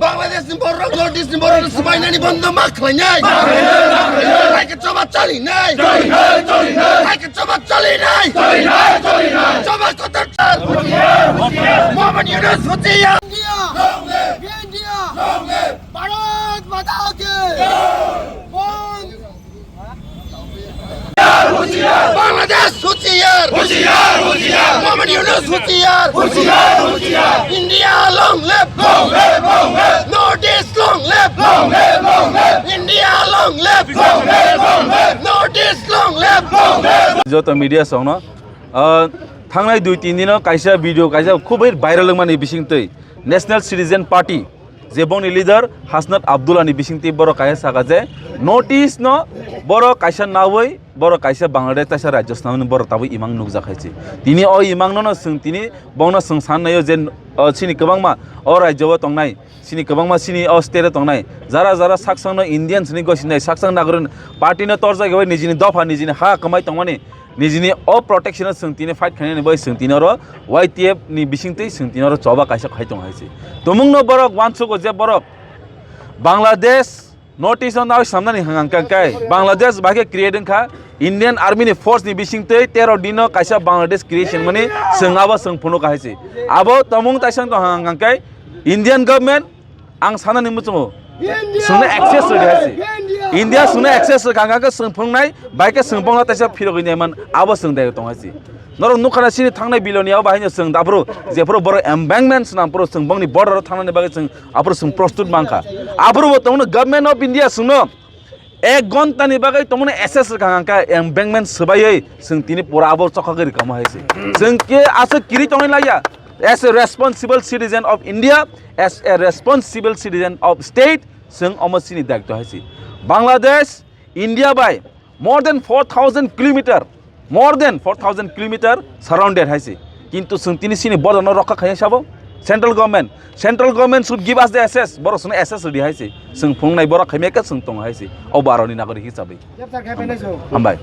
Bangladesh ni borok, Northeast ni borok, semuanya ni benda maklanya. Hai coba cari nai. Hai coba cari nai. Coba kotor. Muhammad Yunus Hutiya. India. Bharat Mata ki. Bangladesh Hutiyar. Muhammad Yunus Hutiyar. India long live. Northeast long live. India long live. Northeast long live. যত media song ন থাংনাই 2-3 দিন কাইসা video কাইসা খুবই viral মানে বিসিংতৈ national citizen party যে বংনি leader Hasnat আব্দুল্লাহনি বিসিংতি বড় কাইসা সাকা যে north east ন বড় কাইসা নাওই বড় কাইসা বাংলাদেশ তাইসা রাজস্থান বড় তাবো ইমাং নুক জাখাইছে তিনি ও ইমাং ন সং তিনি বংনা সং সাননাयो যে সিনি गोबांमा अ राज्यआव तंनाय सिनि गोबांमा सिनि अ स्टेट तंनाय जारा साकसांग इन्डियान सिनि गसिनाय साकसांग नागरिक पार्टीनो तर्जा गय निजिनि दफा निजिनि हा कमाय तंमानि निजिनि अ प्रोटेक्शन सोंतिनि फाइट खाने बै सोंतिनो र YTF नि बिसिंतै सोंतिनो र चबा काइसा खायतं हायसे तमुंनो बरक वानसुको जे बरक बांग्लादेश नॉर्थ ईस्ट नाव सामनानि हांगांकाय बांग्लादेश बागे क्रिएटिंग खा इंडियन आर्मी नि फोर्स नि बिसिंतै 13 दिनो काइसा बांग्लादेश क्रिएशन माने सोंगाबा सोंफुनो कायसे आबो तमुं ताइसां तो हांगांकाय इंडियन गवर्नमेंट आं सानानि मुचमो सोंनो एक्सेस रहायसे इंडिया सोंनो एक्सेस गांगाके सोंफुंनाय बाइके सोंफुंना ताइसा फिरगैनायमोन आबो सोंदाय तंहायसे नर नुखाना सिनि थांनाय बिलोनियाव बाहायनो सों दाब्रो जेफ्रो बर एम्बैंकमेंट नामप्रो सों बंगनि बॉर्डर थांनानै बागे सों आप्रो सों प्रस्तुत मांखा आप्रो तमनो गवर्नमेंट ऑफ इंडिया सोंनो 1 घंटानि बागे तमनो एसएस गांगा एम्बैंकमेंट सबायै सों तिनि पुरा आबो चखागरि कमायसे जों के आसे किरि तंनाय लाया as a responsible citizen of India as a responsible citizen of state जों अमसिनि दायित्व हायसे Bangladesh India by more than 4000 kilometer surrounded हायसे किन्तु जों तिनि सिनि border no रखा खाय साबो central government should give us the access बर सों access रि हायसे जों फुंनाय बर खायमेका जों तंग हायसे औ बारनि नागरिक हिसाबै हामबाय